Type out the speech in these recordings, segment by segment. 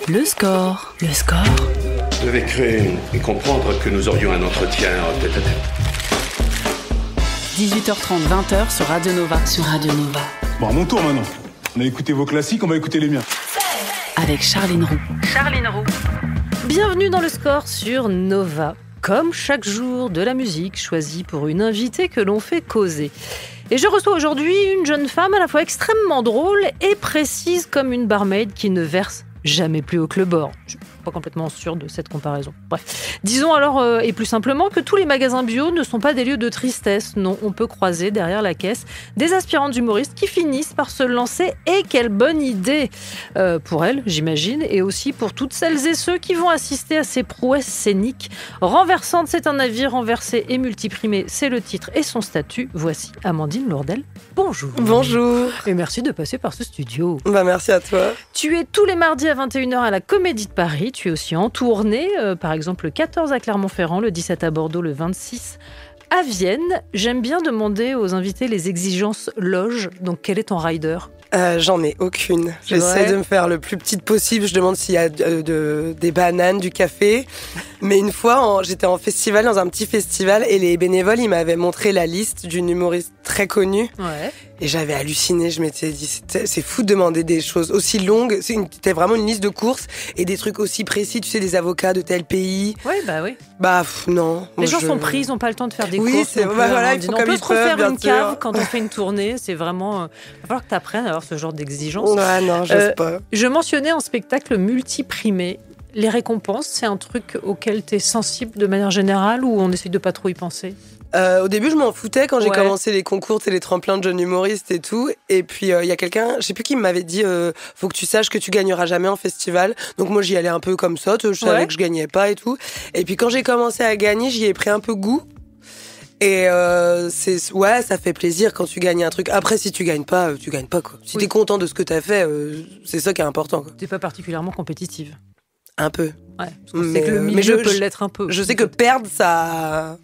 Le score. Je devais créer et comprendre que nous aurions un entretien tête-à-tête. 18h30, 20h sur Radio Nova. Bon, à mon tour maintenant. On a écouté vos classiques, on va écouter les miens. Avec Charline Roux. Bienvenue dans le score sur Nova. Comme chaque jour, de la musique choisie pour une invitée que l'on fait causer. Et je reçois aujourd'hui une jeune femme à la fois extrêmement drôle et précise comme une barmaid qui ne verse jamais plus haut que le bord. Je suis pas complètement sûre de cette comparaison. Bref, disons alors, et plus simplement, que tous les magasins bio ne sont pas des lieux de tristesse. Non, on peut croiser derrière la caisse des aspirantes humoristes qui finissent par se lancer. Et quelle bonne idée pour elles, j'imagine, et aussi pour toutes celles et ceux qui vont assister à ces prouesses scéniques. Renversante, c'est un navire renversé et multiprimé, c'est le titre et son statut. Voici Amandine Lourdel. Bonjour. Bonjour. Et merci de passer par ce studio. Merci à toi. Tu es tous les mardis à 21h à la Comédie de Paris. Tu es aussi en tournée, par exemple le 14 à Clermont-Ferrand, le 17 à Bordeaux, le 26 à Vienne. J'aime bien demander aux invités les exigences loge. Donc quel est ton rider ? J'en ai aucune. J'essaie de me faire le plus petite possible. Je demande s'il y a des bananes, du café. Mais une fois, j'étais en festival, dans un petit festival, et les bénévoles, ils m'avaient montré la liste d'une humoriste très connue. Ouais. Et j'avais halluciné. Je m'étais dit, c'est fou de demander des choses aussi longues. C'était vraiment une liste de courses et des trucs aussi précis. Tu sais, des avocats de tel pays. Oui, bah oui. Non. Les gens sont pris, ils n'ont pas le temps de faire des courses. Oui, c'est voilà, ils font comme ils peuvent. On peut se refaire une sûr. cave quand on fait une tournée. C'est vraiment. Il va falloir que tu apprennes à avoir ce genre d'exigence. Ouais, non, j'ose pas. Je mentionnais en spectacle multiprimé. Les récompenses, c'est un truc auquel tu es sensible de manière générale ou on essaye de pas trop y penser ? Au début, je m'en foutais quand j'ai commencé les concours et les tremplins de jeunes humoristes et tout. Et puis, il y a quelqu'un, je sais plus qui m'avait dit faut que tu saches que tu gagneras jamais en festival. Donc moi, j'y allais un peu comme ça. Je savais que je gagnais pas et tout. Et puis, quand j'ai commencé à gagner, j'y ai pris un peu goût. Et ça fait plaisir quand tu gagnes un truc. Après, si tu gagnes pas quoi. Si t'es content de ce que t'as fait, c'est ça qui est important quoi. T'es pas particulièrement compétitive. Un peu. Ouais. C'est que le milieu peut l'être un peu. Je sais que perdre, ça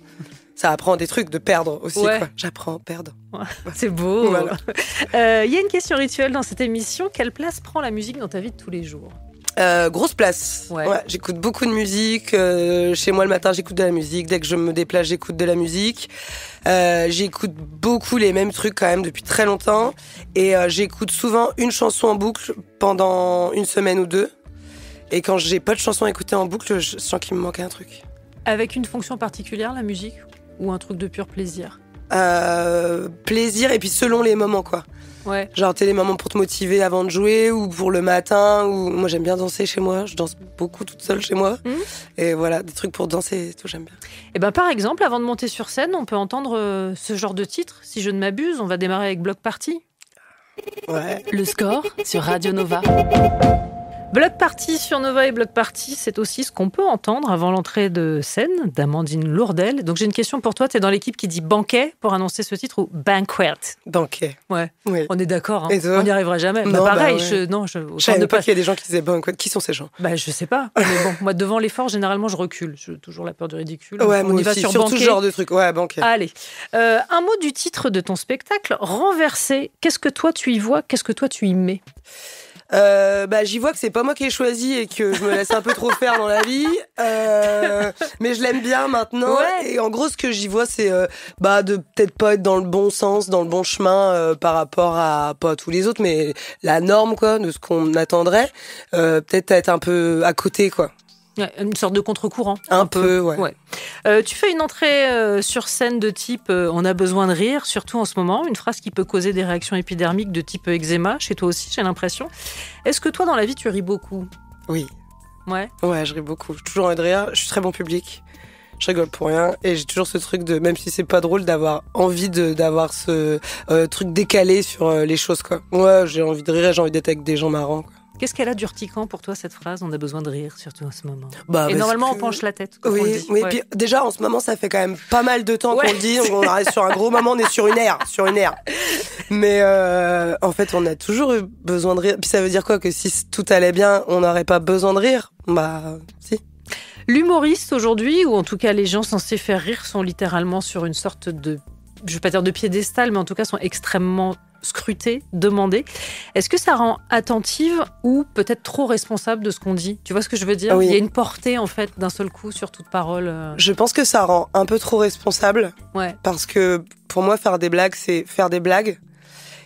apprend des trucs de perdre aussi. Ouais. Quoi. J'apprends à perdre. Ouais. C'est beau. Voilà. Y a une question rituelle dans cette émission. Quelle place prend la musique dans ta vie de tous les jours ? Grosse place. Ouais, j'écoute beaucoup de musique. Chez moi le matin, j'écoute de la musique. Dès que je me déplace, j'écoute de la musique. J'écoute beaucoup les mêmes trucs quand même depuis très longtemps. Et j'écoute souvent une chanson en boucle pendant une semaine ou deux. Et quand j'ai pas de chanson à écouter en boucle, je sens qu'il me manque un truc. Avec une fonction particulière, la musique ? Ou un truc de pur plaisir ? Plaisir et puis selon les moments quoi. Ouais. Genre t'as des moments pour te motiver avant de jouer ou pour le matin ou moi j'aime bien danser chez moi, je danse beaucoup toute seule chez moi. Et voilà, des trucs pour danser et tout, j'aime bien. Et ben par exemple, avant de monter sur scène, on peut entendre ce genre de titre, si je ne m'abuse, on va démarrer avec Bloc Party. Ouais. Le score sur Radio Nova. Bloc Party sur Nova et Bloc Party, c'est aussi ce qu'on peut entendre avant l'entrée de scène d'Amandine Lourdel. Donc j'ai une question pour toi, tu es dans l'équipe qui dit banquet pour annoncer ce titre ou banquet ? Banquet. Ouais, oui. On est d'accord, hein. Et toi ? On n'y arrivera jamais. Non, pareil, ouais. je savais pas qu'il y a des gens qui disaient banquet. Qui sont ces gens ? Je sais pas. Mais bon, moi devant l'effort, généralement je recule. J'ai toujours la peur du ridicule. Ouais, on y va sur banquet. ce genre de truc. Ouais, banquet. Allez, un mot du titre de ton spectacle, renversé. Qu'est-ce que toi tu y vois ? Qu'est-ce que toi tu y mets ? J'y vois que c'est pas moi qui ai choisi et que je me laisse un peu trop faire dans la vie, mais je l'aime bien maintenant. Ouais. Et en gros ce que j'y vois c'est de peut-être pas être dans le bon sens, dans le bon chemin par rapport à pas à tous les autres mais la norme quoi de ce qu'on attendrait, peut-être être un peu à côté quoi. Une sorte de contre-courant. Un peu, ouais. Tu fais une entrée sur scène de type on a besoin de rire, surtout en ce moment, une phrase qui peut causer des réactions épidermiques de type eczéma, chez toi aussi, j'ai l'impression. Est-ce que toi, dans la vie, tu ris beaucoup ? Oui. Ouais, je ris beaucoup. J'ai toujours envie de rire, je suis très bon public. Je rigole pour rien et j'ai toujours ce truc de, même si c'est pas drôle, d'avoir envie d'avoir ce truc décalé sur les choses, quoi. Ouais, j'ai envie de rire, j'ai envie d'être avec des gens marrants, quoi. Qu'est-ce qu'elle a d'urticant pour toi, cette phrase ? On a besoin de rire, surtout en ce moment. Et normalement, on penche la tête. Oui, on le dit. oui. Ouais. Puis déjà, en ce moment, ça fait quand même pas mal de temps qu'on le dit. Donc on arrive sur un gros moment, on est sur une ère. Mais en fait, on a toujours eu besoin de rire. Puis ça veut dire quoi ? Que si tout allait bien, on n'aurait pas besoin de rire ? Si. L'humoriste aujourd'hui, ou en tout cas les gens censés faire rire, sont littéralement sur une sorte de, je ne vais pas dire de piédestal, mais en tout cas sont extrêmement scrutée, demandée. Est-ce que ça rend attentive ou peut-être trop responsable de ce qu'on dit ? Tu vois ce que je veux dire ? Oui. Il y a une portée, en fait, d'un seul coup sur toute parole. Je pense que ça rend un peu trop responsable. Ouais. Parce que pour moi, faire des blagues, c'est faire des blagues.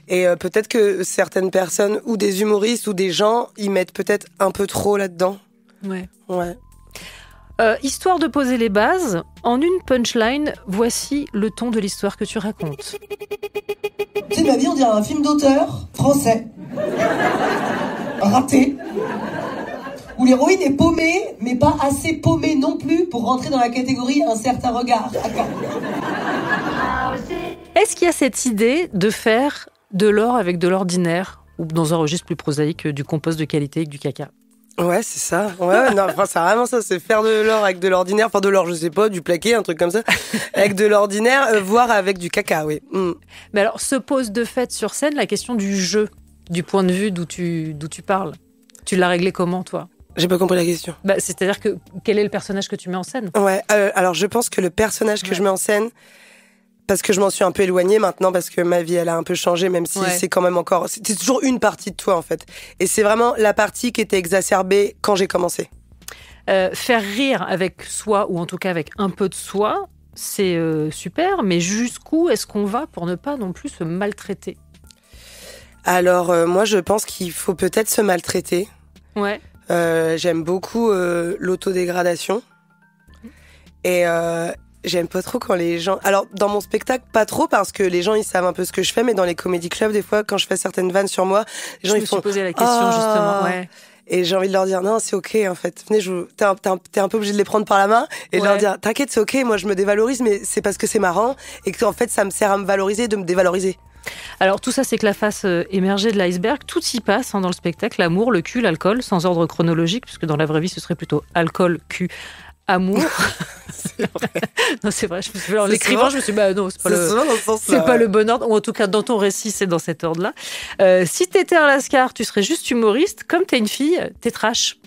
Et peut-être que certaines personnes, ou des humoristes, ou des gens, ils mettent peut-être un peu trop là-dedans. Ouais. Ouais. Histoire de poser les bases, en une punchline, voici le ton de l'histoire que tu racontes. Tu sais, ma vie, on dirait un film d'auteur français. Raté. Où l'héroïne est paumée, mais pas assez paumée non plus pour rentrer dans la catégorie un certain regard. Est-ce qu'il y a cette idée de faire de l'or avec de l'ordinaire, ou dans un registre plus prosaïque, du compost de qualité avec du caca ? Ouais, c'est ça. Ouais, non, enfin, c'est vraiment ça. C'est faire de l'or avec de l'ordinaire. Enfin, de l'or, je sais pas, du plaqué, un truc comme ça. Avec de l'ordinaire, voire avec du caca, oui. Mais alors, se pose de fait sur scène la question du jeu, du point de vue d'où tu parles. Tu l'as réglé comment, toi ? J'ai pas compris la question. C'est-à-dire que quel est le personnage que tu mets en scène ? Ouais, alors je pense que le personnage que je mets en scène, parce que je m'en suis un peu éloignée maintenant, parce que ma vie, elle a un peu changé, même si c'est quand même encore... C'était toujours une partie de toi, en fait. Et c'est vraiment la partie qui était exacerbée quand j'ai commencé. Faire rire avec soi, ou en tout cas avec un peu de soi, c'est super, mais jusqu'où est-ce qu'on va pour ne pas non plus se maltraiter ? Alors, moi, je pense qu'il faut peut-être se maltraiter. Ouais. J'aime beaucoup l'autodégradation. Et... j'aime pas trop quand les gens... Alors, dans mon spectacle, pas trop, parce que les gens, ils savent un peu ce que je fais, mais dans les comédie clubs, des fois, quand je fais certaines vannes sur moi, les gens, ils font... Je me suis posé la question, justement, ouais. Et j'ai envie de leur dire, non, c'est OK, en fait. Venez, t'es un peu obligé de les prendre par la main et de leur dire, t'inquiète, c'est OK, moi, je me dévalorise, mais c'est parce que c'est marrant et que, en fait, ça me sert à me valoriser, de me dévaloriser. Alors, tout ça, c'est que la face émergée de l'iceberg. Tout y passe dans le spectacle. L'amour, le cul, l'alcool, sans ordre chronologique, puisque dans la vraie vie, ce serait plutôt alcool, cul, amour. C'est vrai. Non, c'est vrai. En l'écrivant, je me suis dit, non, c'est pas le bon ordre. Ou en tout cas, dans ton récit, c'est dans cet ordre-là. Si t'étais un lascar, tu serais juste humoriste. Comme t'es une fille, t'es trash.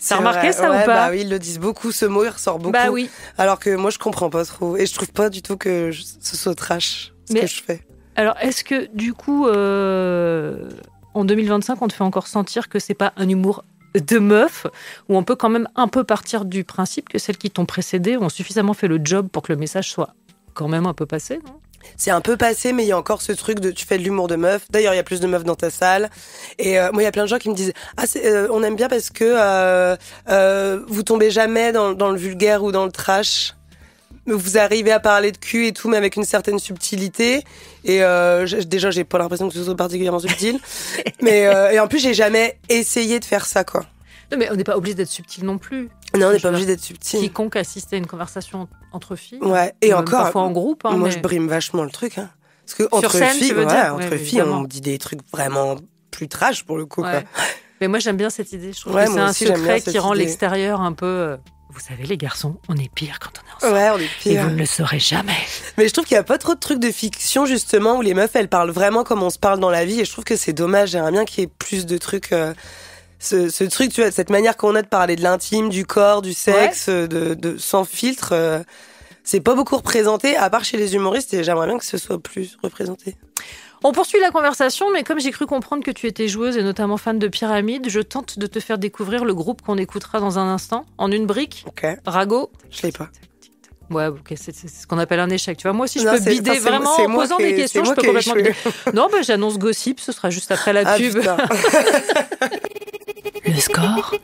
T'as remarqué ça ou pas ? Oui, ils le disent beaucoup, ce mot, il ressort beaucoup. Bah oui. Alors que moi, je comprends pas trop. Et je trouve pas du tout que ce soit trash, ce que je fais. Alors, est-ce que, du coup, en 2025, on te fait encore sentir que c'est pas un humour de meuf, où on peut quand même un peu partir du principe que celles qui t'ont précédé ont suffisamment fait le job pour que le message soit quand même un peu passé, non ? C'est un peu passé, mais il y a encore ce truc de tu fais de l'humour de meuf. D'ailleurs, il y a plus de meufs dans ta salle. Et moi, il y a plein de gens qui me disent on aime bien parce que vous tombez jamais dans le vulgaire ou dans le trash. Vous arrivez à parler de cul et tout, mais avec une certaine subtilité. Et déjà, j'ai pas l'impression que ce soit particulièrement subtil. Mais et en plus, j'ai jamais essayé de faire ça, quoi. Non, mais on n'est pas obligé d'être subtil non plus. Non, on n'est pas obligé d'être subtil. Quiconque assiste à une conversation entre filles. Ouais, et encore. Parfois en groupe. Moi, je brime vachement le truc. Hein. Parce que entre scène, filles, entre filles, on dit des trucs vraiment plus trash pour le coup. Ouais. Quoi. Mais moi, j'aime bien cette idée. Je trouve que c'est un secret qui rend l'extérieur un peu. Vous savez, les garçons, on est pire quand on est ensemble. Ouais, on est pire. Et vous ne le saurez jamais. Mais je trouve qu'il n'y a pas trop de trucs de fiction, justement, où les meufs, elles parlent vraiment comme on se parle dans la vie. Et je trouve que c'est dommage. J'aimerais bien qu'il y ait plus de trucs. Ce truc, tu vois, cette manière qu'on a de parler de l'intime, du corps, du sexe, de sans filtre, c'est pas beaucoup représenté, à part chez les humoristes. Et j'aimerais bien que ce soit plus représenté. On poursuit la conversation, mais comme j'ai cru comprendre que tu étais joueuse et notamment fan de Pyramide, je tente de te faire découvrir le groupe qu'on écoutera dans un instant, en une brique. Ok. Rago. Je l'ai pas. Ouais, ok, c'est ce qu'on appelle un échec. Tu vois, moi aussi, je peux bider vraiment en posant des questions. Je peux complètement bider. Non, j'annonce Gossip, ce sera juste après la pub. Le score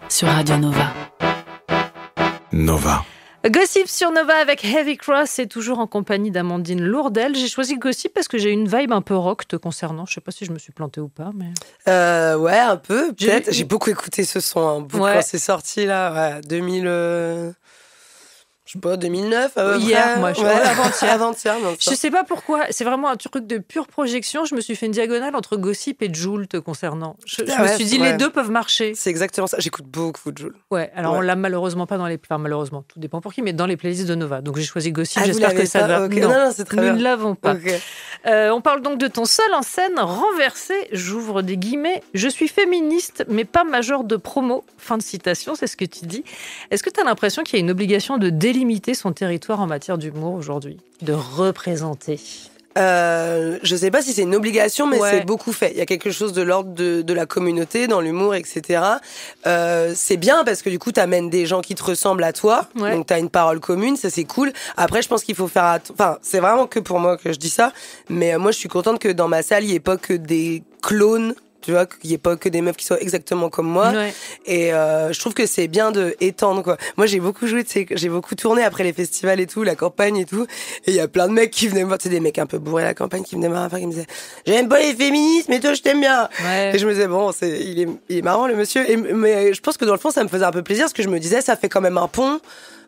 sur Radio Nova. Nova. Gossip sur Nova avec Heavy Cross, c'est toujours en compagnie d'Amandine Lourdel. J'ai choisi Gossip parce que j'ai une vibe un peu rock te concernant. Je sais pas si je me suis plantée ou pas, mais... Ouais, un peu, peut-être. J'ai beaucoup écouté ce son, quand c'est sorti, là, 2000... Je sais pas, 2009 Hier, moi, avant-hier. Je sais pas pourquoi, c'est vraiment un truc de pure projection. Je me suis fait une diagonale entre Gossip et Jul te concernant. Je me suis dit, les deux peuvent marcher. C'est exactement ça, j'écoute beaucoup de Jul. Ouais, alors on l'a malheureusement pas dans les... Enfin, malheureusement, tout dépend pour qui, mais dans les playlists de Nova. Donc j'ai choisi Gossip, j'espère que ça va. Okay. Non, c'est très bien. Nous ne l'avons pas. Okay. On parle donc de ton seul en scène renversé, j'ouvre des guillemets, je suis féministe, mais pas majeure de promo. Fin de citation, c'est ce que tu dis. Est-ce que tu as l'impression qu'il y a une obligation de délimiter son territoire en matière d'humour aujourd'hui, de représenter ? Je sais pas si c'est une obligation, mais c'est beaucoup fait. Il y a quelque chose de l'ordre de la communauté, dans l'humour, etc. C'est bien parce que du coup, t'amènes des gens qui te ressemblent à toi. Donc, t'as une parole commune, ça c'est cool. Après, je pense qu'il faut faire enfin, c'est vraiment que pour moi que je dis ça. Mais moi, je suis contente que dans ma salle, il n'y ait pas que des clones. Tu vois, qu'il n'y ait pas que des meufs qui soient exactement comme moi. Et je trouve que c'est bien de étendre, quoi. Moi, j'ai beaucoup joué, j'ai beaucoup tourné après les festivals et tout, la campagne et tout. Et il y a plein de mecs qui venaient me voir, tu sais, des mecs un peu bourrés à la campagne qui venaient me voir, qui me disaient « J'aime pas les féministes, mais toi, je t'aime bien !» Et je me disais, bon, il est marrant, le monsieur. Mais je pense que dans le fond, ça me faisait un peu plaisir, parce que je me disais, ça fait quand même un pont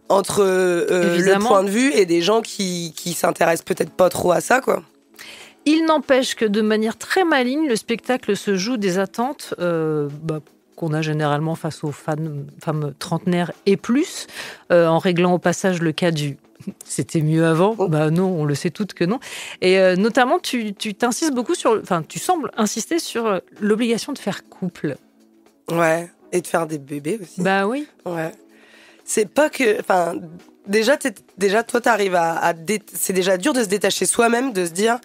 entre le point de vue et des gens qui s'intéressent peut-être pas trop à ça, quoi. Il n'empêche que de manière très maligne, le spectacle se joue des attentes qu'on a généralement face aux femmes trentenaires et plus, en réglant au passage le cas du « c'était mieux avant ». Bah non, on le sait toutes que non. Et notamment, tu t'insistes beaucoup tu sembles insister sur l'obligation de faire couple. Ouais, et de faire des bébés aussi. Bah oui. Ouais. C'est pas que... Déjà, toi, t'arrives c'est déjà dur de se détacher soi-même, de se dire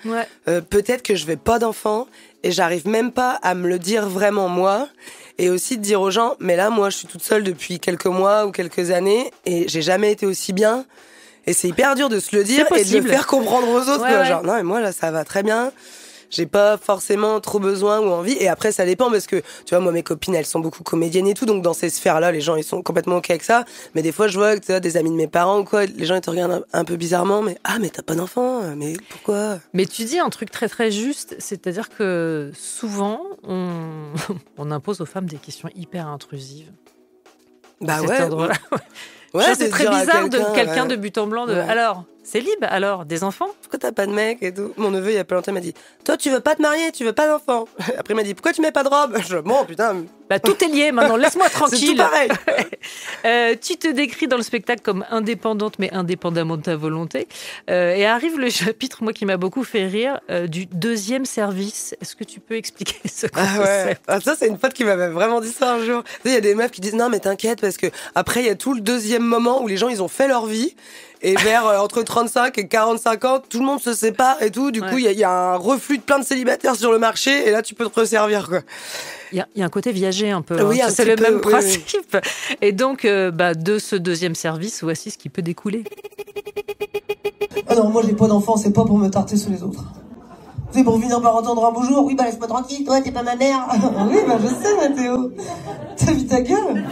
peut-être que je vais pas d'enfant et j'arrive même pas à me le dire vraiment moi. Et aussi de dire aux gens, mais là, moi, je suis toute seule depuis quelques mois ou quelques années et j'ai jamais été aussi bien. Et c'est hyper dur de se le dire et de le faire comprendre aux autres. Genre, non, mais moi, là, ça va très bien. J'ai pas forcément trop besoin ou envie. Et après, ça dépend parce que, tu vois, moi, mes copines, elles sont beaucoup comédiennes et tout. Donc, dans ces sphères-là, les gens, ils sont complètement OK avec ça. Mais des fois, je vois que, tu vois, des amis de mes parents ou quoi, les gens, ils te regardent un peu bizarrement. Mais t'as pas d'enfant? Mais pourquoi? Mais tu dis un truc très, très juste. C'est-à-dire que souvent, on impose aux femmes des questions hyper intrusives. Bah ouais. Ouais, c'est très bizarre de quelqu'un de but en blanc alors, c'est libre, alors, des enfants? Pourquoi t'as pas de mec et tout? Mon neveu, il y a pas longtemps, il m'a dit, toi, tu veux pas te marier, tu veux pas d'enfant. Après, il m'a dit, pourquoi tu mets pas de robe? Bon, putain. Bah, tout est lié maintenant, laisse-moi tranquille. C'est tout pareil. Tu te décris dans le spectacle comme indépendante, mais indépendamment de ta volonté. Et arrive le chapitre, moi, qui m'a beaucoup fait rire, du deuxième service. Est-ce que tu peux expliquer ce concept? Ça, c'est une pote qui m'avait vraiment dit ça un jour. Tu sais, il y a des meufs qui disent, non, mais t'inquiète, parce que après, il y a tout le deuxième moment où les gens, ils ont fait leur vie. Et vers entre 35 et 45 ans, tout le monde se sépare et tout. Du coup, il y a un reflux de plein de célibataires sur le marché. Et là, tu peux te resservir, quoi. Il y a un côté viager un peu. Oui, c'est le même principe. Et donc, de ce deuxième service, voici ce qui peut découler. Ah non, moi, j'ai pas d'enfant. C'est pas pour me tarter sur les autres. C'est pour finir par entendre un bonjour. Oui, laisse-moi tranquille. Toi, t'es pas ma mère. Oui, je sais, Mathéo. T'as vu ta gueule?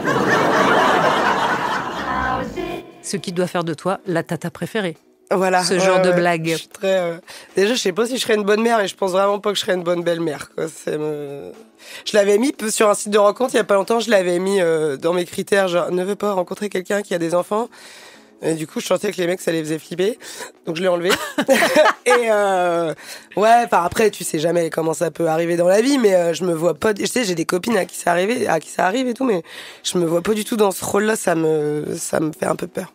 Ce qui doit faire de toi la tata préférée. Voilà. Ce genre de blague. Je suis très, Déjà, je sais pas si je serais une bonne mère, et je pense vraiment pas que je serais une bonne belle-mère, quoi. Je l'avais mis sur un site de rencontre il y a pas longtemps, je l'avais mis dans mes critères, genre, ne veux pas rencontrer quelqu'un qui a des enfants. Et du coup, je sentais que les mecs, ça les faisait flipper. Donc, je l'ai enlevé. Et après, tu sais jamais comment ça peut arriver dans la vie, mais je me vois pas... Je sais, j'ai des copines à qui ça arrive et tout, mais je me vois pas du tout dans ce rôle-là, ça me fait un peu peur.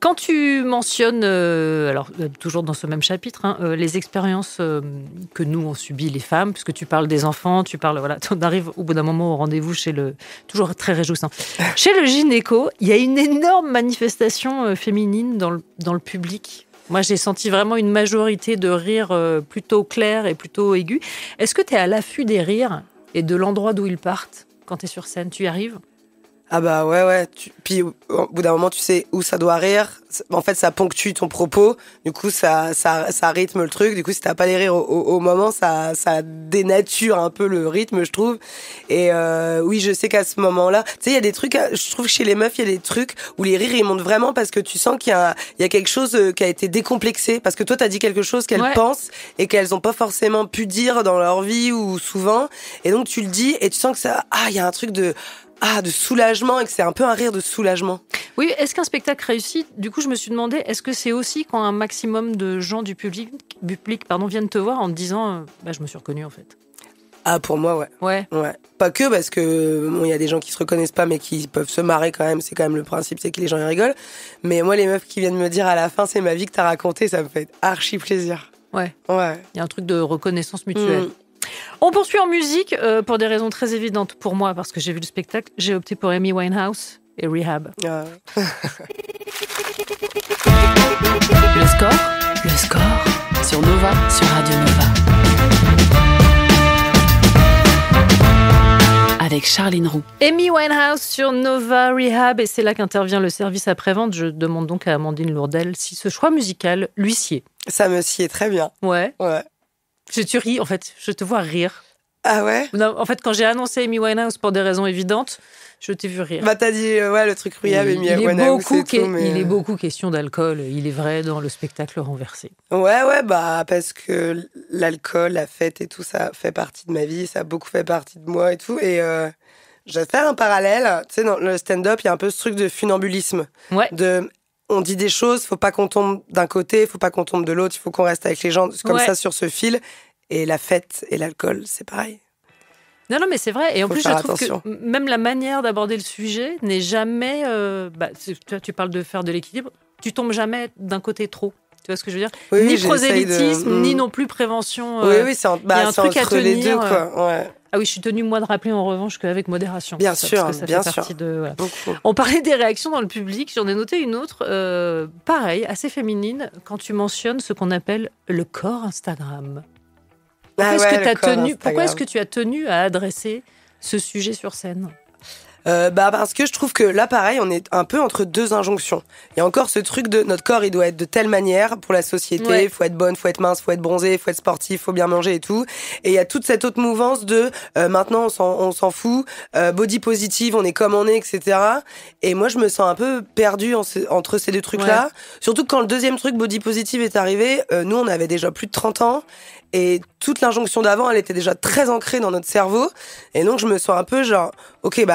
Quand tu mentionnes, toujours dans ce même chapitre, les expériences que nous ont subies les femmes, puisque tu parles des enfants, on arrive au bout d'un moment au rendez-vous toujours très réjouissant. Chez le gynéco, il y a une énorme manifestation féminine dans le public. Moi, j'ai senti vraiment une majorité de rires plutôt clairs et plutôt aigus. Est-ce que tu es à l'affût des rires et de l'endroit d'où ils partent quand tu es sur scène? Tu y arrives? Ah bah ouais. Puis au bout d'un moment, tu sais où ça doit rire. En fait, ça ponctue ton propos. Du coup, ça rythme le truc. Du coup, si t'as pas les rires au moment, ça dénature un peu le rythme, je trouve. Et oui, je sais qu'à ce moment-là, tu sais, il y a des trucs. Je trouve que chez les meufs, il y a des trucs où les rires ils montent vraiment parce que tu sens qu'il y a quelque chose qui a été décomplexé. Parce que toi, t'as dit quelque chose qu'elles pensent et qu'elles ont pas forcément pu dire dans leur vie ou souvent. Et donc tu le dis et tu sens que il y a un truc de soulagement et que c'est un peu un rire de soulagement. Oui, est-ce qu'un spectacle réussit? Du coup, je me suis demandé, est-ce que c'est aussi quand un maximum de gens du public viennent te voir en te disant je me suis reconnue en fait? Ah, pour moi, ouais. Pas que, parce que il y a des gens qui se reconnaissent pas mais qui peuvent se marrer quand même, c'est quand même le principe, c'est que les gens y rigolent. Mais moi, les meufs qui viennent me dire à la fin, c'est ma vie que t'as racontée, ça me fait archi plaisir. Ouais. Il y a un truc de reconnaissance mutuelle. On poursuit en musique pour des raisons très évidentes pour moi, parce que j'ai vu le spectacle. J'ai opté pour Amy Winehouse et Rehab. Le score sur sur Nova, sur Radio Nova. Avec Charline Roux. Amy Winehouse sur Nova Rehab, et c'est là qu'intervient le service après-vente. Je demande donc à Amandine Lourdel si ce choix musical lui sied. Ça me sied très bien. Ouais. Ouais. Tu ris, en fait, je te vois rire. Ah ouais? Non, en fait, quand j'ai annoncé Amy Winehouse pour des raisons évidentes, je t'ai vu rire. Bah t'as dit, le truc Rehab, Amy Winehouse et tout, mais... Il est beaucoup question d'alcool, il est vrai, dans le spectacle renversé. Ouais, bah parce que l'alcool, la fête et tout, ça fait partie de ma vie, ça a beaucoup fait partie de moi et tout, et je vais faire un parallèle. Tu sais, dans le stand-up, il y a un peu ce truc de funambulisme. Ouais. On dit des choses, faut pas qu'on tombe d'un côté, faut pas qu'on tombe de l'autre, il faut qu'on reste avec les gens comme ça sur ce fil. Et la fête et l'alcool, c'est pareil. Non, mais c'est vrai. Et en plus, je trouve attention. que même la manière d'aborder le sujet n'est jamais... tu parles de faire de l'équilibre. Tu tombes jamais d'un côté trop. Tu vois ce que je veux dire? Oui, ni prosélytisme, ni non plus prévention. Oui, c'est truc entre les deux, quoi. Ouais. Ah oui, je suis tenue, moi, de rappeler en revanche qu'avec modération. Bien sûr, parce que ça bien fait sûr. partie de, voilà. Beaucoup. On parlait des réactions dans le public. J'en ai noté une autre, pareil, assez féminine, quand tu mentionnes ce qu'on appelle le corps Instagram. Pourquoi est-ce que tu as tenu à adresser ce sujet sur scène? Parce que je trouve que là, pareil, on est un peu entre deux injonctions. Il y a encore ce truc de notre corps, il doit être de telle manière pour la société. Il faut être bonne, faut être mince, faut être bronzé, faut être sportif, faut bien manger et tout. Et il y a toute cette autre mouvance de maintenant on s'en fout, body positive, on est comme on est, etc. Et moi, je me sens un peu perdue entre ces deux trucs-là. Ouais. Surtout que quand le deuxième truc, body positive, est arrivé, nous, on avait déjà plus de 30 ans. Et toute l'injonction d'avant, elle était déjà très ancrée dans notre cerveau. Et donc, je me sens un peu genre, ok,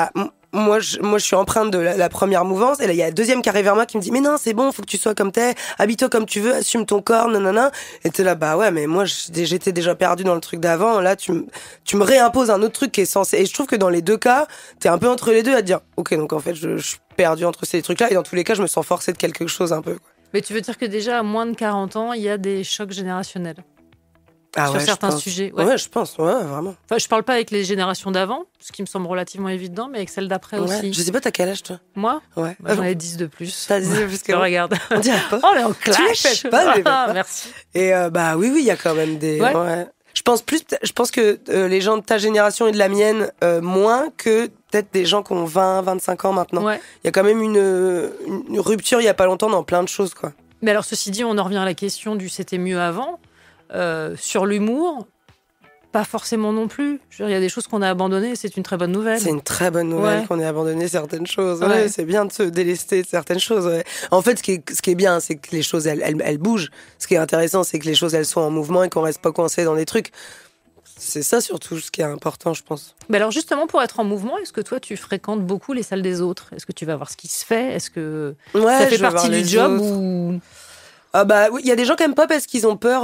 moi, je suis empreinte de la première mouvance. Et là, il y a la deuxième qui arrive vers moi qui me dit, mais non, c'est bon, faut que tu sois comme t'es, habille-toi comme tu veux, assume ton corps, nanana. Et t'es là, bah ouais, mais moi, j'étais déjà perdue dans le truc d'avant. Là, tu me réimposes un autre truc qui est censé. Et je trouve que dans les deux cas, t'es un peu entre les deux à te dire, ok, donc en fait, je suis perdue entre ces trucs-là. Et dans tous les cas, je me sens forcée de quelque chose un peu, quoi. Mais tu veux dire que déjà, à moins de 40 ans, il y a des chocs générationnels? Sur ouais, certains sujets. Ouais, je pense, ouais, vraiment. Enfin, je parle pas avec les générations d'avant, ce qui me semble relativement évident, mais avec celles d'après aussi. Je sais pas, t'as quel âge, toi? Moi? Ouais. J'en ai 10 de plus. T'as 10 de plus que moi. Regarde. On dirait pas. Oh, on est en clash. Tu fais pas, merci. Et oui, il y a quand même des... Ouais. Je pense que les gens de ta génération et de la mienne, moins que peut-être des gens qui ont 20, 25 ans maintenant. Ouais. Il y a quand même une rupture il y a pas longtemps dans plein de choses, quoi. Mais alors, ceci dit, on en revient à la question du c'était mieux avant. Sur l'humour, pas forcément non plus. Je veux dire, il y a des choses qu'on a abandonnées, c'est une très bonne nouvelle. C'est une très bonne nouvelle qu'on ait abandonné certaines choses. Ouais, c'est bien de se délester de certaines choses. Ouais. En fait, ce qui est bien, c'est que les choses, elles bougent. Ce qui est intéressant, c'est que les choses, elles sont en mouvement et qu'on reste pas coincé dans des trucs. C'est ça surtout ce qui est important, je pense. Mais alors justement, pour être en mouvement, est-ce que toi, tu fréquentes beaucoup les salles des autres? Est-ce que tu vas voir ce qui se fait? Est-ce que ça fait partie du job ou... Oui, il y a des gens qui aiment pas parce qu'ils ont peur,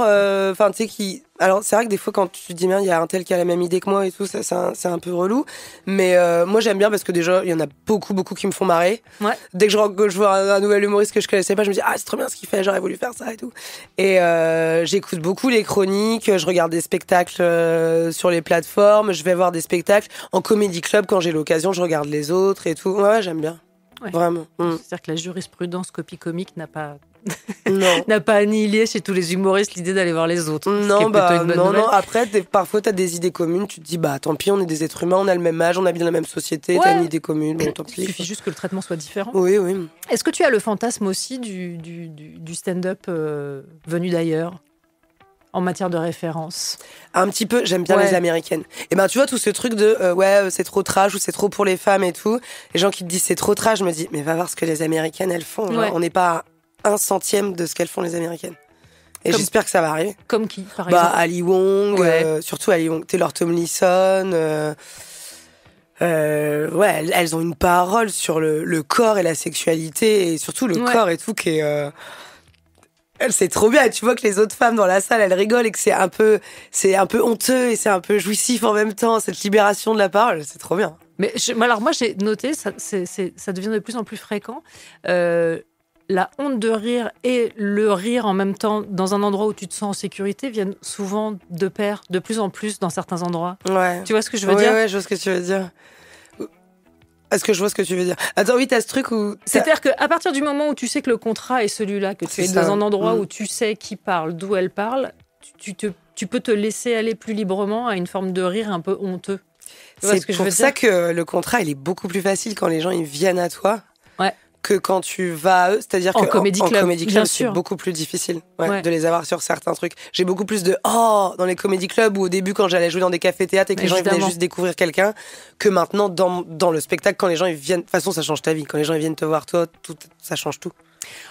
tu sais, alors c'est vrai que des fois quand tu te dis il y a un tel qui a la même idée que moi et tout, ça c'est un peu relou, mais moi j'aime bien parce que déjà il y en a beaucoup qui me font marrer. Ouais. Dès que je vois un nouvel humoriste que je connaissais pas, je me dis c'est trop bien ce qu'il fait, j'aurais voulu faire ça et tout. Et j'écoute beaucoup les chroniques, je regarde des spectacles sur les plateformes, je vais voir des spectacles en comédie club quand j'ai l'occasion, je regarde les autres et tout. Ouais, j'aime bien. Ouais. Vraiment. C'est-à-dire que la jurisprudence copie comique n'a pas annihilé chez tous les humoristes l'idée d'aller voir les autres. Non, après, parfois, t'as des idées communes, tu te dis, tant pis, on est des êtres humains, on a le même âge, on habite dans la même société, t'as une idée commune, tant pis. Il suffit juste que le traitement soit différent. Oui. Est-ce que tu as le fantasme aussi du stand-up venu d'ailleurs, en matière de référence? Un petit peu, j'aime bien les américaines. Et tu vois, tout ce truc de c'est trop trash ou c'est trop pour les femmes et tout. Les gens qui te disent c'est trop trash, je me dis, mais va voir ce que les américaines, elles font. On n'est pas à 1/100 de ce qu'elles font, les américaines. Et j'espère que ça va arriver. Comme qui, par exemple? Ali Wong, surtout Ali Wong, Taylor Tomlinson. Elles ont une parole sur le corps et la sexualité, et surtout le corps et tout, qui est... c'est trop bien, et tu vois que les autres femmes dans la salle, elles rigolent, et que c'est un peu honteux et c'est un peu jouissif en même temps, cette libération de la parole, c'est trop bien. Mais moi j'ai noté, ça devient de plus en plus fréquent, la honte de rire et le rire en même temps dans un endroit où tu te sens en sécurité viennent souvent de pair, de plus en plus dans certains endroits. Ouais. Tu vois ce que je veux dire? Ouais, je vois ce que tu veux dire. Est-ce que je vois ce que tu veux dire? Attends, oui, t'as ce truc où... C'est-à-dire qu'à partir du moment où tu sais que le contrat est celui-là, que tu es dans un endroit où tu sais qui parle, d'où elle parle, tu peux te laisser aller plus librement à une forme de rire un peu honteux. C'est pour ça que le contrat, il est beaucoup plus facile quand les gens ils viennent à toi. Ouais. Que quand tu vas à eux, c'est-à-dire qu'en comédie club, c'est beaucoup plus difficile de les avoir sur certains trucs. J'ai beaucoup plus de dans les comédie clubs ou au début quand j'allais jouer dans des cafés-théâtres et que les gens ils venaient juste découvrir quelqu'un, que maintenant dans le spectacle quand les gens ils viennent, de toute façon ça change ta vie. Quand les gens ils viennent te voir toi, ça change tout.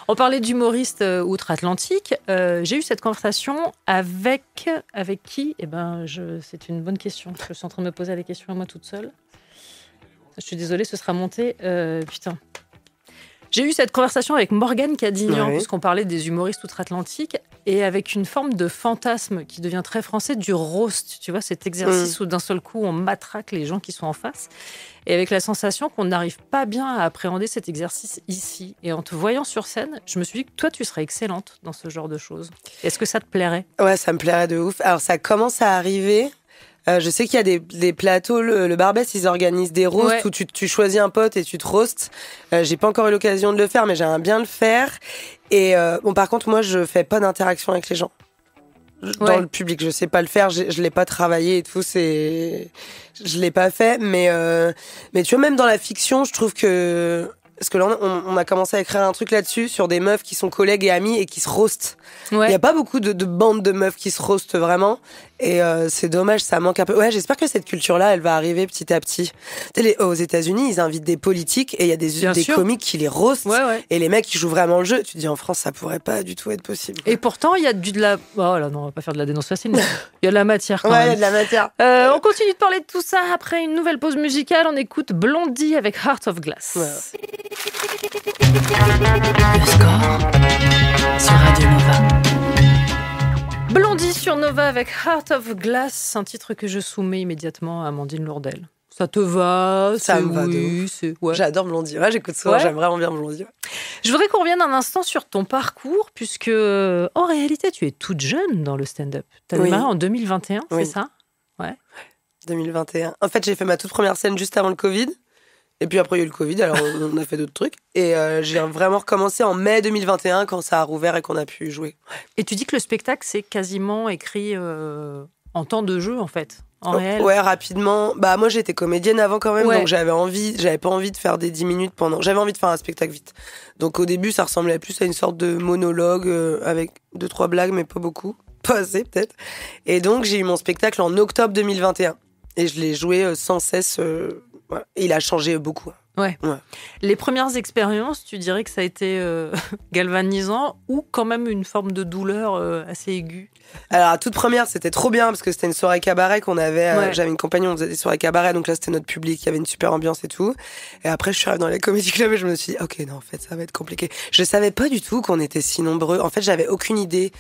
On parlait d'humoristes outre-Atlantique. J'ai eu cette conversation avec qui ? C'est une bonne question. Je suis en train de me poser la question à moi toute seule. Je suis désolée, ce sera monté. J'ai eu cette conversation avec Morgane Cadignan, puisqu'on parlait des humoristes outre-Atlantique, et avec une forme de fantasme qui devient très français, du roast, tu vois, cet exercice où d'un seul coup, on matraque les gens qui sont en face, et avec la sensation qu'on n'arrive pas bien à appréhender cet exercice ici. Et en te voyant sur scène, je me suis dit que toi, tu serais excellente dans ce genre de choses. Est-ce que ça te plairait ? Ouais, ça me plairait de ouf. Alors, ça commence à arriver... je sais qu'il y a des plateaux, le Barbès, ils organisent des roasts où tu choisis un pote et tu te roastes. J'ai pas encore eu l'occasion de le faire, mais j'aimerais bien le faire. Et par contre, moi, je fais pas d'interaction avec les gens. Dans le public, je sais pas le faire, je l'ai pas travaillé et tout, je l'ai pas fait. Mais tu vois, même dans la fiction, je trouve que... Parce que là, on a commencé à écrire un truc là-dessus, sur des meufs qui sont collègues et amies et qui se roastent. Il y a pas beaucoup de bandes de meufs qui se roastent vraiment. Et c'est dommage, ça manque un peu. Ouais, j'espère que cette culture-là, elle va arriver petit à petit. Tu sais, aux États-Unis, ils invitent des politiques et il y a des comiques qui les roastent. Et les mecs, qui jouent vraiment le jeu. Tu te dis, en France, ça pourrait pas du tout être possible. Et pourtant, il y a de la... Oh là, non, on va pas faire de la dénonce facile, mais il y a de la matière quand même. Il y a de la matière. On continue de parler de tout ça. Après une nouvelle pause musicale, on écoute Blondie avec Heart of Glass. Le score sur Radio Nova. Blondie sur Nova avec Heart of Glass, un titre que je soumets immédiatement à Amandine Lourdel. Ça te va ? Ça me va de ouf. J'adore Blondie. Ouais, j'écoute souvent, j'aime vraiment bien Blondie. Je voudrais qu'on revienne un instant sur ton parcours, puisque en réalité, tu es toute jeune dans le stand-up. Tu as démarré en 2021, c'est ça ? Ouais. 2021. En fait, j'ai fait ma toute première scène juste avant le Covid. Et puis après, il y a eu le Covid, alors on a fait d'autres trucs. Et j'ai vraiment recommencé en mai 2021, quand ça a rouvert et qu'on a pu jouer. Et tu dis que le spectacle, c'est quasiment écrit en temps de jeu, en fait, en réel. Ouais, rapidement. Bah, moi, j'étais comédienne avant quand même, donc j'avais pas envie de faire des 10 minutes pendant... J'avais envie de faire un spectacle vite. Donc au début, ça ressemblait plus à une sorte de monologue avec 2-3 blagues, mais pas beaucoup. Pas assez, peut-être. Et donc, j'ai eu mon spectacle en octobre 2021. Et je l'ai joué sans cesse... Et il a changé beaucoup. Ouais. Les premières expériences, tu dirais que ça a été galvanisant ou quand même une forme de douleur assez aiguë ? Alors, la toute première, c'était trop bien parce que c'était une soirée cabaret qu'on avait. J'avais une compagnie, on faisait des soirées cabaret, donc là, c'était notre public, il y avait une super ambiance et tout. Et après, je suis arrivée dans les comédie clubs et je me suis dit, ok, non, en fait, ça va être compliqué. Je savais pas du tout qu'on était si nombreux. En fait, j'avais aucune idée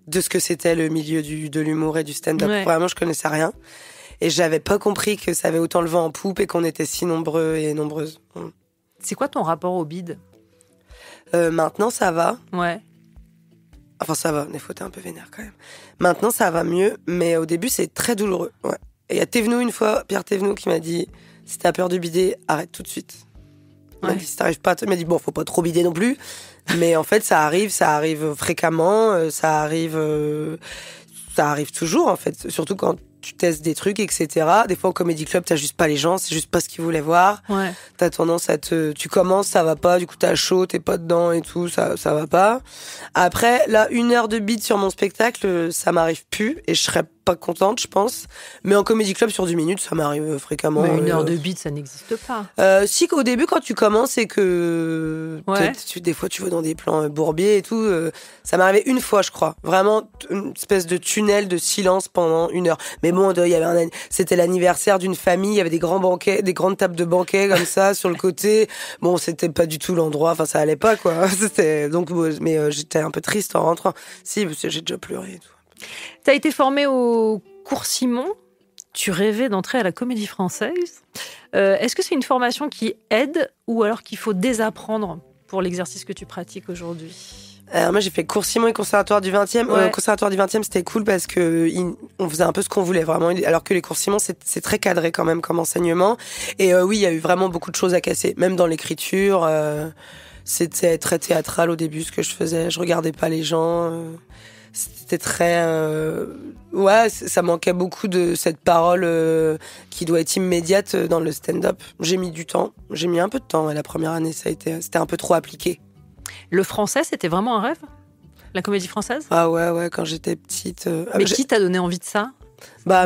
de ce que c'était le milieu de l'humour et du stand-up. Vraiment, je connaissais rien. Et j'avais pas compris que ça avait autant le vent en poupe et qu'on était si nombreux et nombreuses. C'est quoi ton rapport au bide ? Maintenant, ça va. Ouais. Enfin, ça va. Des fois, t'es un peu vénère quand même. Maintenant, ça va mieux. Mais au début, c'est très douloureux. Ouais. Et il y a Thévenoud une fois, Pierre Thévenoud, qui m'a dit, si t'as peur de bider, arrête tout de suite. Il m'a dit, si t'arrives pas, il m'a dit, bon, faut pas trop bider non plus. Mais en fait, ça arrive fréquemment. Ça arrive toujours, en fait. Surtout quand tu testes des trucs, etc. Des fois, au Comedy Club, t'as juste pas les gens, c'est juste pas ce qu'ils voulaient voir. T'as tendance tu commences, ça va pas, du coup, t'as chaud, t'es pas dedans et tout, ça va pas. Après, là, 1 heure de beat sur mon spectacle, ça m'arrive plus et je serais pas contente, je pense. Mais en Comedy Club, sur 10 minutes, ça m'arrive fréquemment. Mais 1 heure de beat, ça n'existe pas. Si, au début, quand tu commences et que des fois, tu vas dans des plans bourbiers et tout, ça m'est arrivé une fois, je crois. Vraiment, une espèce de tunnel de silence pendant 1 heure. Mais bon, c'était l'anniversaire d'une famille, il y avait des grands banquets, des grandes tables de banquets comme ça sur le côté. Bon, c'était pas du tout l'endroit, enfin ça allait pas quoi. Mais j'étais un peu triste en rentrant. Si, parce que j'ai déjà pleuré et tout. T'as été formée au cours Simon. Tu rêvais d'entrer à la Comédie Française. Est-ce que c'est une formation qui aide ou alors qu'il faut désapprendre pour l'exercice que tu pratiques aujourd'hui ? Alors moi j'ai fait cours Simon et conservatoire du 20e. Conservatoire du 20e c'était cool parce que on faisait un peu ce qu'on voulait vraiment. Alors que les cours Simon c'est très cadré quand même comme enseignement. Et oui il y a eu vraiment beaucoup de choses à casser. Même dans l'écriture, c'était très théâtral au début ce que je faisais. Je regardais pas les gens. c'était très... ouais, ça manquait beaucoup de cette parole qui doit être immédiate dans le stand-up. J'ai mis du temps. J'ai mis un peu de temps. La première année, c'était un peu trop appliqué. Le français, c'était vraiment un rêve ? La comédie française ? Ah ouais, quand j'étais petite... Mais qui t'a donné envie de ça ? Bah,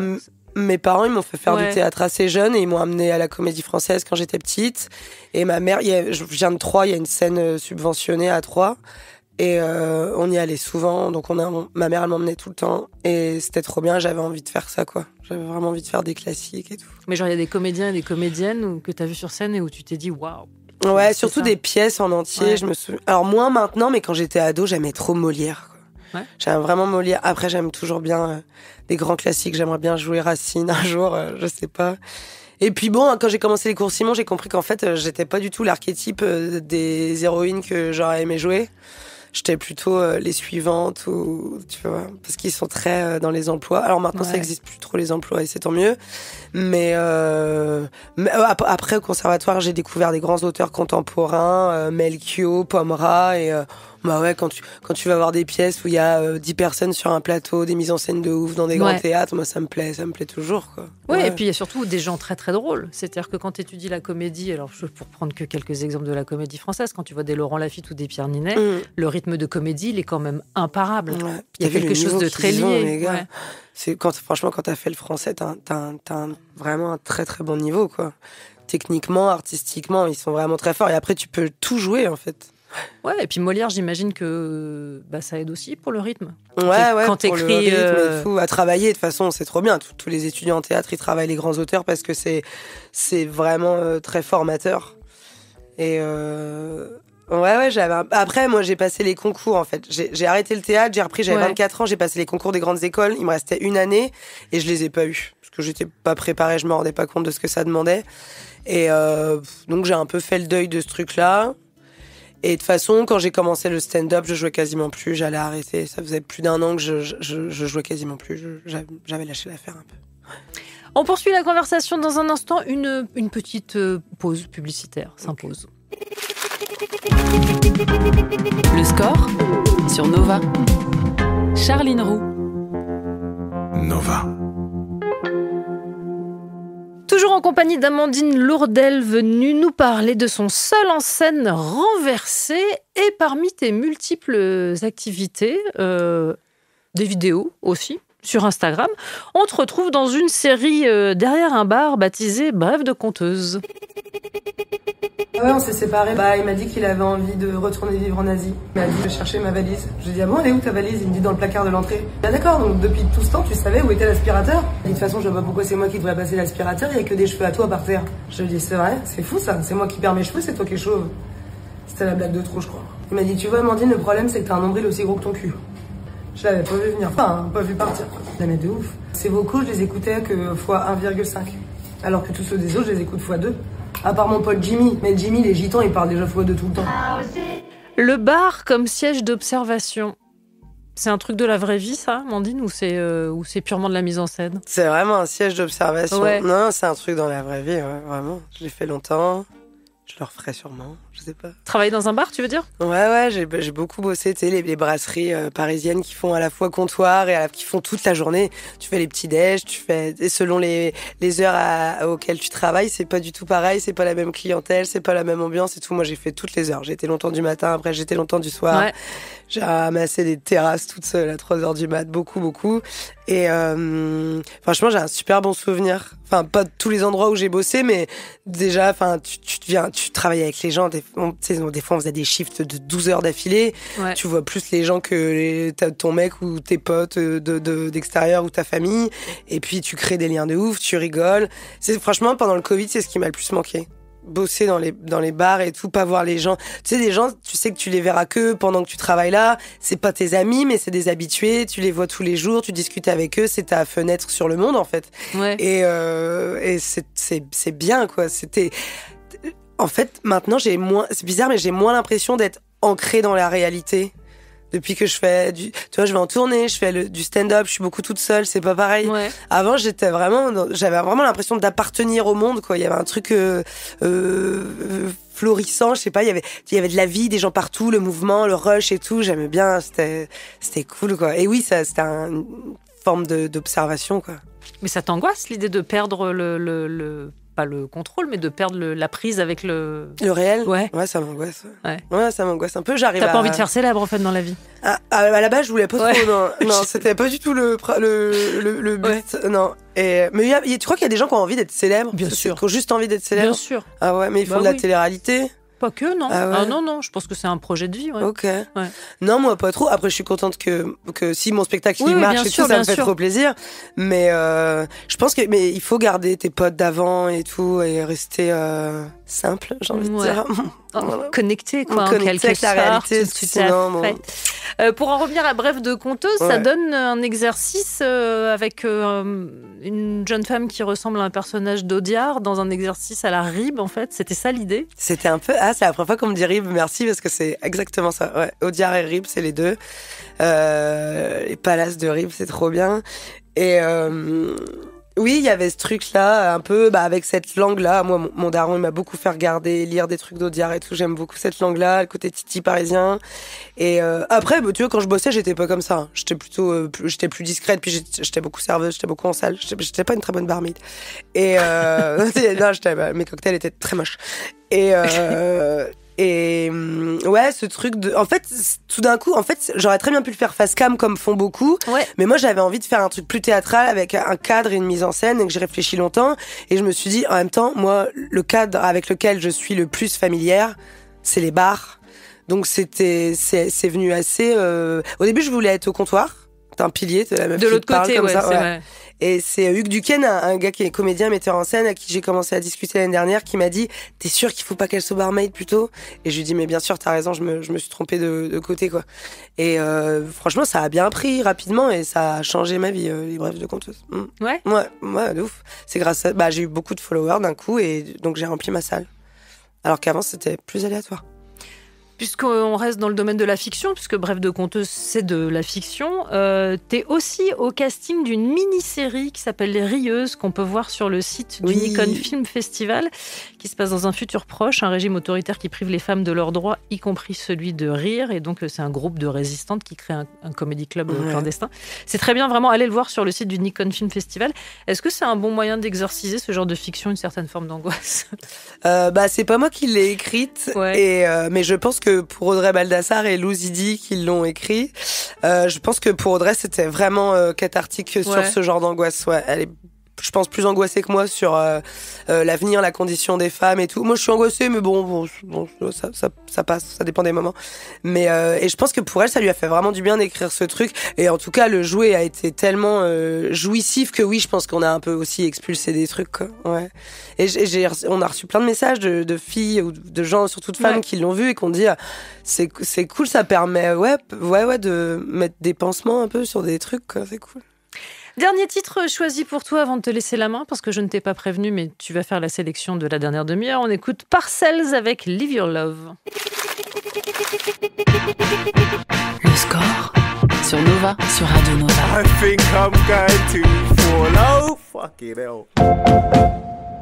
mes parents, ils m'ont fait faire du théâtre assez jeune et ils m'ont amenée à la comédie française quand j'étais petite. Et ma mère, je viens de Troyes, il y a une scène subventionnée à Troyes. Et on y allait souvent, donc ma mère, elle m'emmenait tout le temps. Et c'était trop bien, j'avais envie de faire ça, quoi. J'avais vraiment envie de faire des classiques et tout. Mais genre, il y a des comédiens et des comédiennes que t'as vu sur scène et où tu t'es dit, waouh. Ouais, surtout des pièces en entier, je me souviens. Alors, moins maintenant, mais quand j'étais ado, j'aimais trop Molière, quoi. Ouais. J'aime vraiment Molière. Après, j'aime toujours bien des grands classiques. J'aimerais bien jouer Racine un jour, je sais pas. Et puis bon, quand j'ai commencé les cours Simon, j'ai compris qu'en fait, j'étais pas du tout l'archétype des héroïnes que j'aurais aimé jouer. J'étais plutôt les suivantes, ou, tu vois, parce qu'ils sont très dans les emplois. Alors maintenant, ça existe plus trop les emplois et c'est tant mieux. Mais après, au conservatoire, j'ai découvert des grands auteurs contemporains, Melchior, Pomera et... Bah ouais, quand tu vas voir des pièces où il y a 10 personnes sur un plateau, des mises en scène de ouf dans des grands théâtres, moi ça me plaît toujours, quoi. Ouais, et puis il y a surtout des gens très très drôles. C'est-à-dire que quand tu étudies la comédie, alors pour prendre que quelques exemples de la comédie française, quand tu vois des Laurent Lafitte ou des Pierre Ninet, le rythme de comédie, il est quand même imparable. Ouais. Il y a quelque chose de très lié. C'est franchement, quand t'as fait le français, t'as vraiment un très très bon niveau, quoi. Techniquement, artistiquement, ils sont vraiment très forts. Et après, tu peux tout jouer, en fait. Ouais, et puis Molière, j'imagine que ça aide aussi pour le rythme. Ouais, quand t'écris, et tout, à travailler, de toute façon, c'est trop bien. Tous les étudiants en théâtre, ils travaillent les grands auteurs parce que c'est vraiment très formateur. Et ouais, après, moi, j'ai passé les concours, en fait. J'ai arrêté le théâtre, j'ai repris, j'avais 24 ans, j'ai passé les concours des grandes écoles. Il me restait une année et je les ai pas eus. Parce que j'étais pas préparée, je me rendais pas compte de ce que ça demandait. Et donc, j'ai un peu fait le deuil de ce truc-là. Et de toute façon, quand j'ai commencé le stand-up, je jouais quasiment plus, j'allais arrêter. Ça faisait plus d'1 an que je jouais quasiment plus. J'avais lâché l'affaire un peu. On poursuit la conversation dans un instant. Une petite pause publicitaire s'impose. Le score sur Nova. Charline Roux. Nova. Toujours en compagnie d'Amandine Lourdel, venue nous parler de son seul en scène renversé. Et parmi tes multiples activités, des vidéos aussi sur Instagram, on te retrouve dans une série derrière un bar baptisée Bref de conteuse. Ouais, on s'est séparés. Il m'a dit qu'il avait envie de retourner vivre en Asie. Il m'a dit de chercher ma valise. Je lui ai dit, ah bon, elle est où ta valise? Il me dit, dans le placard de l'entrée. Ah d'accord, donc depuis tout ce temps, tu savais où était l'aspirateur? De toute façon, je vois pas pourquoi c'est moi qui devrais passer l'aspirateur, il y a que des cheveux à toi par terre. Je lui ai dit, c'est vrai, c'est fou ça, c'est moi qui perds mes cheveux, c'est toi qui es chauve. C'était la blague de trop, je crois. Il m'a dit, tu vois, Amandine, le problème, c'est que t'as un nombril aussi gros que ton cul. Je l'avais pas vu venir, pas vu partir. La met de ouf. Ces vocaux, je les écoutais que fois 1,5. Alors que tous ceux des autres, je les écoute fois 2. À part mon pote Jimmy. Mais Jimmy, les gitans, ils parlent déjà fois 2 tout le temps. Le bar comme siège d'observation. C'est un truc de la vraie vie, ça, Amandine, ou c'est purement de la mise en scène? C'est vraiment un siège d'observation. Ouais. Non, c'est un truc dans la vraie vie, ouais, vraiment. Je l'ai fait longtemps. Je le referai sûrement, je sais pas. Travailler dans un bar, tu veux dire? Ouais, j'ai beaucoup bossé, tu sais, les brasseries parisiennes qui font à la fois comptoir et qui font toute la journée. Tu fais les petits déj, et selon les heures auxquelles tu travailles, c'est pas du tout pareil, c'est pas la même clientèle, c'est pas la même ambiance et tout. Moi, j'ai fait toutes les heures. J'ai été longtemps du matin, après j'étais longtemps du soir. Ouais. J'ai ramassé des terrasses toute seule à 3h du mat, beaucoup. Et franchement, j'ai un super bon souvenir. Enfin, pas de tous les endroits où j'ai bossé, mais déjà, enfin, tu travailles avec les gens. Des fois, on faisait des shifts de 12 heures d'affilée. Ouais. Tu vois plus les gens que ton mec ou tes potes d'extérieur ou ta famille. Et puis, tu crées des liens de ouf, tu rigoles. Franchement, pendant le Covid, c'est ce qui m'a le plus manqué. Bosser dans les bars et tout, pas voir les gens. Tu sais, des gens, tu sais que tu les verras que pendant que tu travailles là. C'est pas tes amis, mais c'est des habitués. Tu les vois tous les jours, tu discutes avec eux. C'est ta fenêtre sur le monde, en fait. Ouais. Et c'est bien, quoi. En fait, maintenant, c'est bizarre, mais j'ai moins l'impression d'être ancrée dans la réalité. Depuis que je fais tu vois, je vais en tournée, je fais du stand-up, je suis beaucoup toute seule, c'est pas pareil. Ouais. Avant, j'avais vraiment l'impression d'appartenir au monde, quoi. Il y avait un truc florissant, je sais pas, il y avait de la vie, des gens partout, le mouvement, le rush et tout. J'aimais bien, c'était cool, quoi. Et oui, c'était une forme d'observation, quoi. Mais ça t'angoisse l'idée de perdre pas le contrôle, mais de perdre la prise avec le réel. Ouais, ça m'angoisse. Ouais, ça m'angoisse un peu. J'arrive. T'as pas envie de faire célèbre en fait dans la vie. À la base, je voulais pas trop. Non, c'était pas du tout le but. Ouais. Non. Mais tu crois qu'il y a des gens qui ont envie d'être célèbres? Bien sûr. Qui ont juste envie d'être célèbres. Bien sûr. Ah ouais, mais ils font de la télé-réalité. Pas que, non. Ah ouais. Non, je pense que c'est un projet de vie. Ouais. Ok. Ouais. Non, moi pas trop. Après, je suis contente que si mon spectacle il marche et tout, ça me fait trop plaisir. Mais je pense mais il faut garder tes potes d'avant et tout et rester simple, j'ai envie de dire. Connecté, quoi, en quelque avec la réalité, sinon, pour en revenir à Bref de conteuse, ça donne un exercice avec une jeune femme qui ressemble à un personnage d'Audiard dans un exercice à la Rib, en fait. C'était ça l'idée? C'était un peu... c'est la première fois qu'on me dit Rib, merci, parce que c'est exactement ça. Ouais, Audiard et Rib, c'est les deux. Les palaces de Rib, c'est trop bien. Et... oui, il y avait ce truc-là, un peu, avec cette langue-là. Moi, mon daron, il m'a beaucoup fait lire des trucs d'Audiard et tout. J'aime beaucoup cette langue-là, le côté titi parisien. Et après, tu vois, quand je bossais, j'étais pas comme ça. J'étais plutôt, j'étais plus discrète, puis j'étais beaucoup serveuse, j'étais beaucoup en salle. J'étais pas une très bonne barmaid. Et non, mes cocktails étaient très moches. Et ouais, ce truc de... En fait, tout d'un coup, j'aurais très bien pu le faire face cam comme font beaucoup. Ouais. Mais moi, j'avais envie de faire un truc plus théâtral avec un cadre et une mise en scène et que j'ai réfléchi longtemps. Et je me suis dit, en même temps, moi, le cadre avec lequel je suis le plus familière, c'est les bars. Donc c'est venu assez... Au début, je voulais être au comptoir. T'es un pilier, t'es la meuf de l'autre côté, comme ouais, ça, c'est vrai. Et c'est Hugues Duquesne, un gars qui est comédien, metteur en scène, à qui j'ai commencé à discuter l'année dernière, qui m'a dit « T'es sûr qu'il faut pas qu'elle soit barmaid plutôt ?» Et je lui ai dit « Mais bien sûr, t'as raison, je me suis trompée de côté, quoi. » Et franchement, ça a bien pris rapidement et ça a changé ma vie, les Brefs de conteuse. Ouais. Ouais, de ouf. C'est grâce à... j'ai eu beaucoup de followers d'un coup et donc j'ai rempli ma salle. Alors qu'avant, c'était plus aléatoire. Puisqu'on reste dans le domaine de la fiction, puisque Bref de conteuse, c'est de la fiction, t'es aussi au casting d'une mini-série qui s'appelle Les Rieuses, qu'on peut voir sur le site du Nikon Film Festival, qui se passe dans un futur proche, un régime autoritaire qui prive les femmes de leurs droits, y compris celui de rire. Et donc, c'est un groupe de résistantes qui crée un comedy club clandestin. C'est très bien, vraiment, allez le voir sur le site du Nikon Film Festival. Est-ce que c'est un bon moyen d'exorciser ce genre de fiction, une certaine forme d'angoisse? C'est pas moi qui l'ai écrite, mais je pense que pour Audrey Baldassar et Lou Zidi qui l'ont écrit, je pense que pour Audrey c'était vraiment cathartique sur ce genre d'angoisse. Ouais, elle est, je pense, plus angoissée que moi sur l'avenir, la condition des femmes et tout. Moi je suis angoissée, mais bon ça passe, ça dépend des moments. Mais et je pense que pour elle ça lui a fait vraiment du bien d'écrire ce truc. Et en tout cas le jouet a été tellement jouissif que oui, je pense qu'on a un peu aussi expulsé des trucs, quoi. Ouais. Et on a reçu plein de messages de filles ou de gens, surtout de femmes, qui l'ont vu et qui ont dit c'est cool, ça permet de mettre des pansements un peu sur des trucs, quoi. C'est cool. Dernier titre choisi pour toi avant de te laisser la main, parce que je ne t'ai pas prévenu, mais tu vas faire la sélection de la dernière demi-heure. On écoute Parcells avec Live Your Love. Le score sur Nova, sur Radio Nova. I think I'm going to fall. Oh, fucking hell.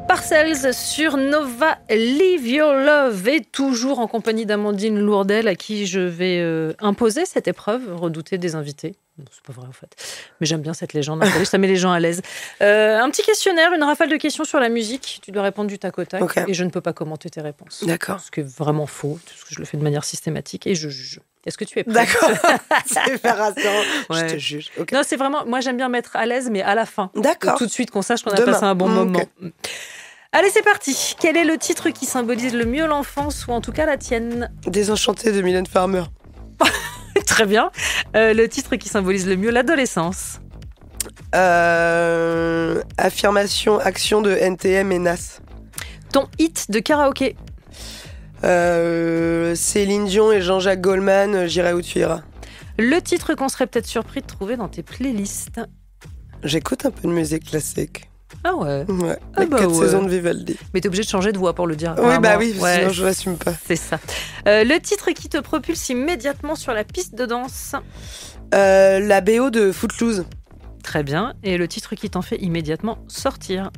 Parcells sur Nova, Live Your Love, et toujours en compagnie d'Amandine Lourdel, à qui je vais imposer cette épreuve, redouter des invités. Non, c'est pas vrai en fait, mais j'aime bien cette légende, ça met les gens à l'aise. Un petit questionnaire, une rafale de questions sur la musique, tu dois répondre du tac au tac, et je ne peux pas commenter tes réponses. D'accord. Ce qui est vraiment faux, parce que je le fais de manière systématique et je juge. Est-ce que tu es prête? D'accord, c'est hyper rassurant. Ouais. Je te juge. Okay. Non, c'est vraiment, moi j'aime bien mettre à l'aise, mais à la fin. D'accord. Donc, tout de suite, qu'on sache qu'on a passé un bon moment. Okay. Allez, c'est parti. Quel est le titre qui symbolise le mieux l'enfance, ou en tout cas la tienne? Désenchanté de Mylène Farmer. Très bien. Le titre qui symbolise le mieux l'adolescence? Affirmation, action de NTM et Nas. Ton hit de karaoké? Céline Dion et Jean-Jacques Goldman, J'irai où tu iras. Le titre qu'on serait peut-être surpris de trouver dans tes playlists? J'écoute un peu de musique classique. Ah ouais. Ouais, Ah les bah 4 ouais. saisons de Vivaldi. Mais t'es obligé de changer de voix pour le dire. Oui, bah apparemment. oui, Ouais, sinon je l'assume pas. c'est ça. Le titre qui te propulse immédiatement sur la piste de danse. La BO de Footloose. Très bien. Et le titre qui t'en fait immédiatement sortir.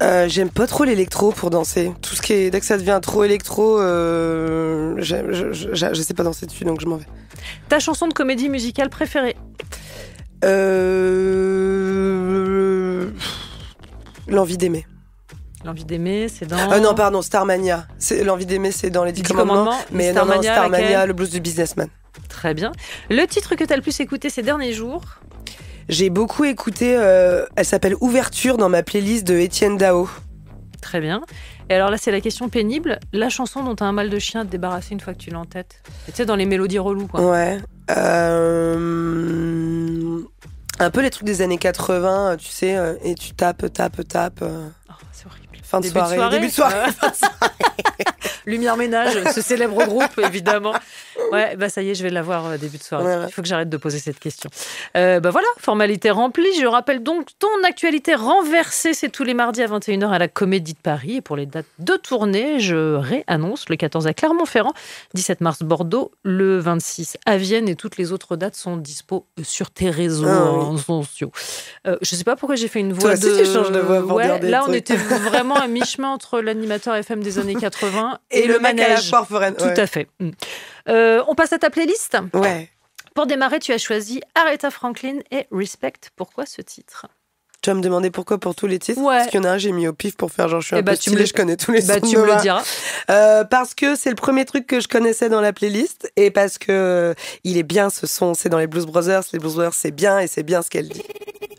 J'aime pas trop l'électro pour danser. Tout ce qui est dès que ça devient trop électro, je sais pas danser dessus, donc je m'en vais. Ta chanson de comédie musicale préférée? L'envie d'aimer. L'envie d'aimer, c'est dans... Non, pardon, Starmania. L'envie d'aimer, c'est dans les 10 commandements. Mais Starmania, Starmania, le blues du businessman. Très bien. Le titre que t'as le plus écouté ces derniers jours? J'ai beaucoup écouté, elle s'appelle Ouverture dans ma playlist de Étienne Dao. Très bien. Et alors là, c'est la question pénible. La chanson dont t'as un mal de chien à te débarrasser une fois que tu l'as en tête. Tu sais, dans les mélodies reloues, quoi. Ouais. Un peu les trucs des années 80, tu sais, et tu tapes. Oh, c'est horrible. Fin de soirée. Début de soirée. Lumière Ménage, ce célèbre groupe, évidemment. Ouais, bah ça y est, je vais l'avoir début de soirée. Ouais. Il faut que j'arrête de poser cette question. Bah voilà, formalité remplie. Je rappelle donc ton actualité renversée, c'est tous les mardis à 21h à la Comédie de Paris. Et pour les dates de tournée, je réannonce le 14 à Clermont-Ferrand, 17 mars Bordeaux, le 26 à Vienne et toutes les autres dates sont dispo sur tes réseaux sociaux. Je sais pas pourquoi j'ai fait une voix Toi aussi, tu changes de voix pour dire des là, trucs. on était vraiment à mi-chemin entre l'animateur FM des années 80 Et le mec à la manège. foire foraine. Tout à fait. On passe à ta playlist. Ouais. Pour démarrer, tu as choisi Aretha Franklin et Respect. Pourquoi ce titre? Tu vas me demander pourquoi pour tous les titres? Ouais. Parce qu'il y en a un, j'ai mis au pif pour faire genre je suis un peu tu me stylée, je connais tous les sons. tu me le diras. Parce que c'est le premier truc que je connaissais dans la playlist et parce que il est bien ce son, c'est dans les Blues Brothers. Les Blues Brothers, c'est bien et c'est bien ce qu'elle dit.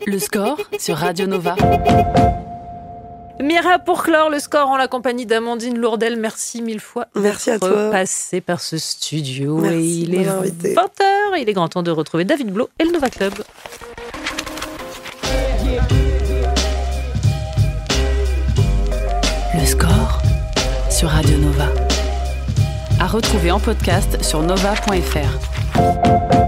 Le score sur Radio Nova. Mira, pour clore le score en la compagnie d'Amandine Lourdel, merci mille fois. Merci à toi. Passé par ce studio. Merci et il de est m'avoir invité. 20h. Il est grand temps de retrouver David Blo et le Nova Club. Le score sur Radio Nova. À retrouver en podcast sur nova.fr.